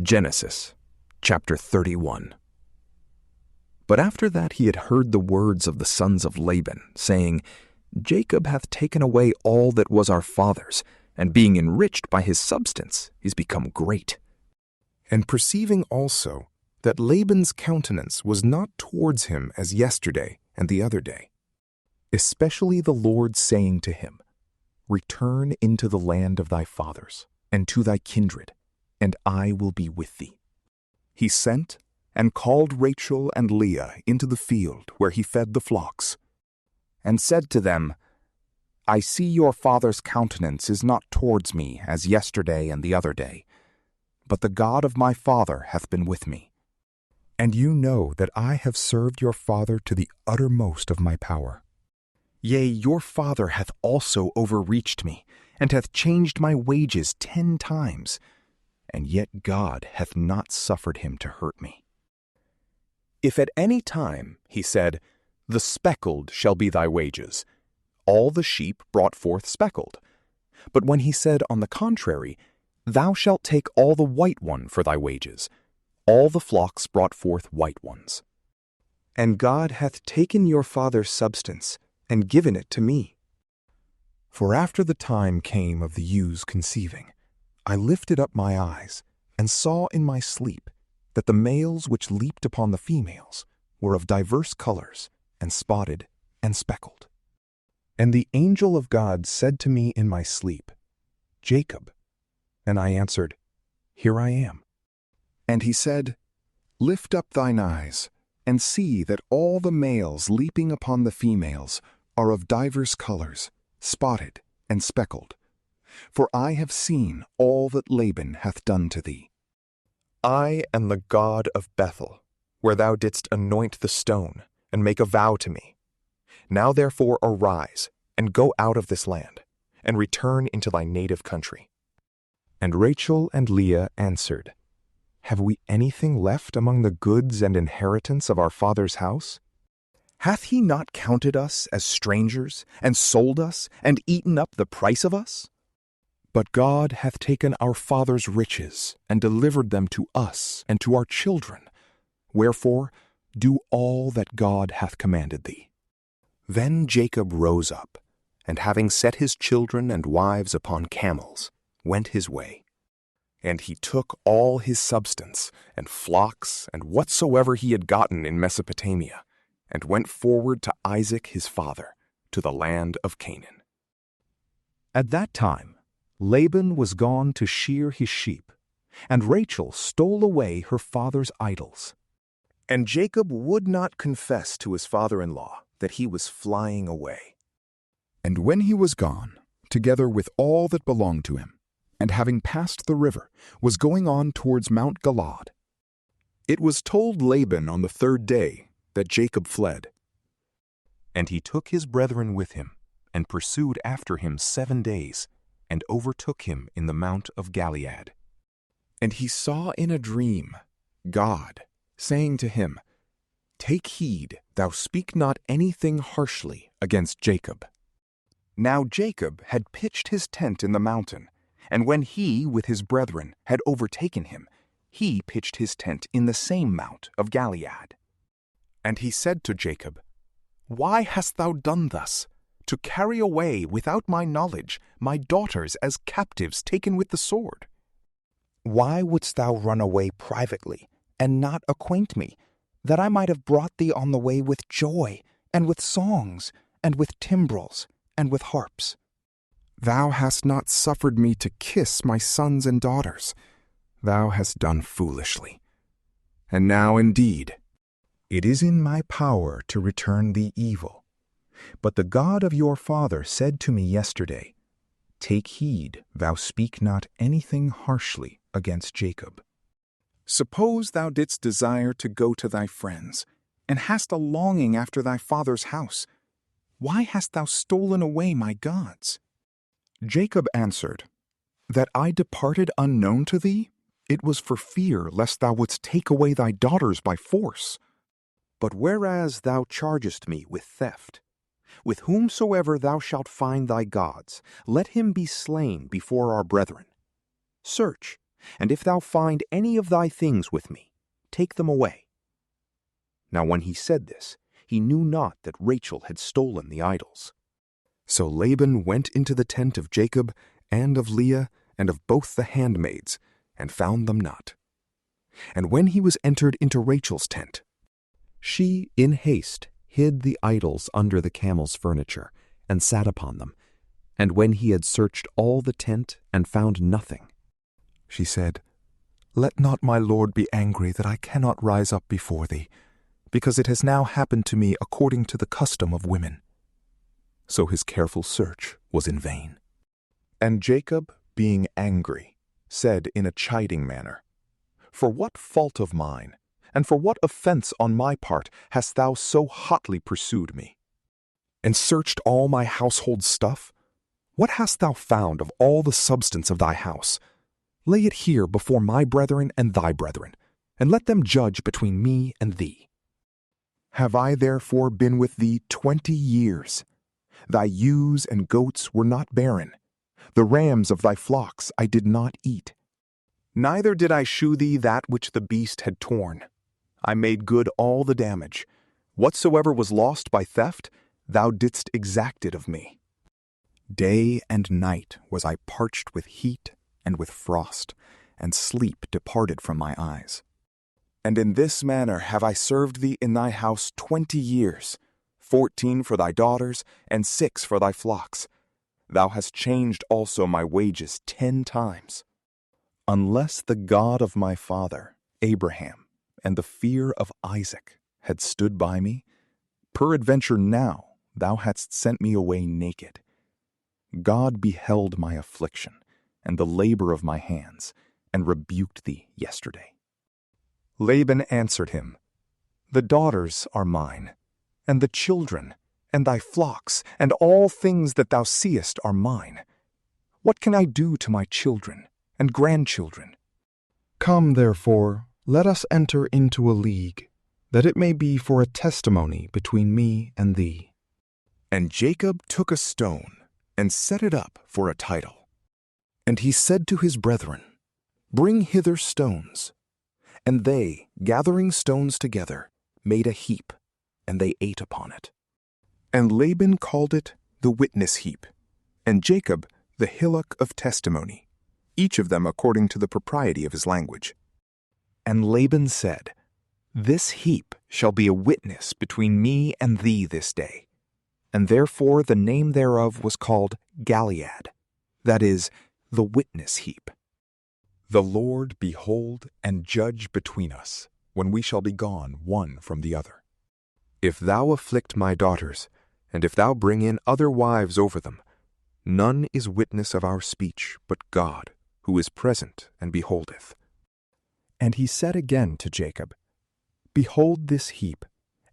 Genesis, chapter 31. But after that he had heard the words of the sons of Laban, saying, Jacob hath taken away all that was our father's, and being enriched by his substance is become great. And perceiving also that Laban's countenance was not towards him as yesterday and the other day, especially the Lord saying to him, Return into the land of thy fathers, and to thy kindred, and I will be with thee. He sent and called Rachel and Leah into the field where he fed the flocks, and said to them, I see your father's countenance is not towards me as yesterday and the other day, but the God of my father hath been with me. And you know that I have served your father to the uttermost of my power. Yea, your father hath also overreached me, and hath changed my wages 10 times, and yet God hath not suffered him to hurt me. If at any time, he said, The speckled shall be thy wages, all the sheep brought forth speckled. But when he said, on the contrary, Thou shalt take all the white one for thy wages, all the flocks brought forth white ones. And God hath taken your father's substance, and given it to me. For after the time came of the ewes conceiving, I lifted up my eyes, and saw in my sleep that the males which leaped upon the females were of diverse colors, and spotted, and speckled. And the angel of God said to me in my sleep, Jacob. And I answered, Here I am. And he said, Lift up thine eyes, and see that all the males leaping upon the females are of divers colors, spotted, and speckled. For I have seen all that Laban hath done to thee. I am the God of Bethel, where thou didst anoint the stone, and make a vow to me. Now therefore arise, and go out of this land, and return into thy native country. And Rachel and Leah answered, Have we anything left among the goods and inheritance of our father's house? Hath he not counted us as strangers, and sold us, and eaten up the price of us? But God hath taken our father's riches, and delivered them to us and to our children. Wherefore, do all that God hath commanded thee. Then Jacob rose up, and having set his children and wives upon camels, went his way. And he took all his substance, and flocks, and whatsoever he had gotten in Mesopotamia, and went forward to Isaac his father, to the land of Canaan. At that time, Laban was gone to shear his sheep, and Rachel stole away her father's idols. And Jacob would not confess to his father-in-law that he was flying away. And when he was gone, together with all that belonged to him, and having passed the river, was going on towards Mount Galaad, it was told Laban on the 3rd day that Jacob fled. And he took his brethren with him, and pursued after him 7 days, and overtook him in the mount of Gilead. And he saw in a dream God, saying to him, Take heed thou speak not anything harshly against Jacob. Now Jacob had pitched his tent in the mountain, and when he with his brethren had overtaken him, he pitched his tent in the same mount of Gilead. And he said to Jacob, Why hast thou done thus, to carry away without my knowledge my daughters as captives taken with the sword? Why wouldst thou run away privately, and not acquaint me, that I might have brought thee on the way with joy, and with songs, and with timbrels, and with harps? Thou hast not suffered me to kiss my sons and daughters. Thou hast done foolishly. And now indeed, it is in my power to return thee evil. But the God of your father said to me yesterday, Take heed thou speak not anything harshly against Jacob. Suppose thou didst desire to go to thy friends, and hast a longing after thy father's house. Why hast thou stolen away my gods? Jacob answered, That I departed unknown to thee, it was for fear lest thou wouldst take away thy daughters by force. But whereas thou chargest me with theft, with whomsoever thou shalt find thy gods, let him be slain before our brethren. Search, And if thou find any of thy things with me, take them away." Now when he said this, he knew not that Rachel had stolen the idols. So Laban went into the tent of Jacob and of Leah and of both the handmaids, and found them not. And when he was entered into Rachel's tent, she in haste hid the idols under the camel's furniture, and sat upon them. And when he had searched all the tent and found nothing, she said, "Let not my lord be angry that I cannot rise up before thee, because it has now happened to me according to the custom of women." So his careful search was in vain. And Jacob, being angry, said in a chiding manner, "For what fault of mine, and for what offense on my part, hast thou so hotly pursued me, and searched all my household stuff? What hast thou found of all the substance of thy house? Lay it here before my brethren and thy brethren, and let them judge between me and thee. Have I therefore been with thee 20 years? Thy ewes and goats were not barren. The rams of thy flocks I did not eat. Neither did I shew thee that which the beast had torn. I made good all the damage. Whatsoever was lost by theft, thou didst exact it of me. Day and night was I parched with heat and with frost, and sleep departed from my eyes. And in this manner have I served thee in thy house 20 years, 14 for thy daughters, and 6 for thy flocks. Thou hast changed also my wages 10 times. Unless the God of my father, Abraham, and the fear of Isaac had stood by me, peradventure now thou hadst sent me away naked. God beheld my affliction and the labor of my hands, and rebuked thee yesterday." Laban answered him, "The daughters are mine, and the children, and thy flocks, and all things that thou seest are mine. What can I do to my children and grandchildren? Come, therefore, let us enter into a league, that it may be for a testimony between me and thee." And Jacob took a stone, and set it up for a title. And he said to his brethren, "Bring hither stones." And they, gathering stones together, made a heap, and they ate upon it. And Laban called it the witness heap, and Jacob the hillock of testimony, each of them according to the propriety of his language. And Laban said, "This heap shall be a witness between me and thee this day." And therefore the name thereof was called Gilead, that is, the witness heap. The Lord behold and judge between us, when we shall be gone one from the other. If thou afflict my daughters, and if thou bring in other wives over them, none is witness of our speech but God, who is present and beholdeth. And he said again to Jacob, "Behold this heap,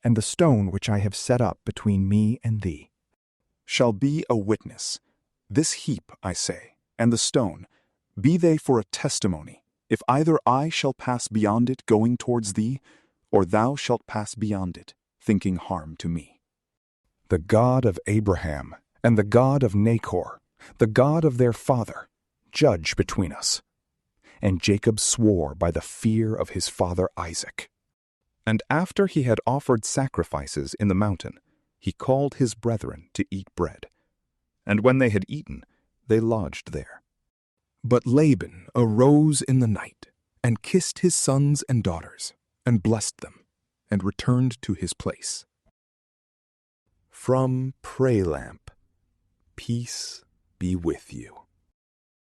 and the stone which I have set up between me and thee, shall be a witness. This heap, I say, and the stone, be they for a testimony, if either I shall pass beyond it going towards thee, or thou shalt pass beyond it, thinking harm to me. The God of Abraham and the God of Nachor, the God of their father, judge between us." And Jacob swore by the fear of his father Isaac. And after he had offered sacrifices in the mountain, he called his brethren to eat bread. And when they had eaten, they lodged there. But Laban arose in the night, and kissed his sons and daughters, and blessed them, and returned to his place. From PrayLamp, peace be with you.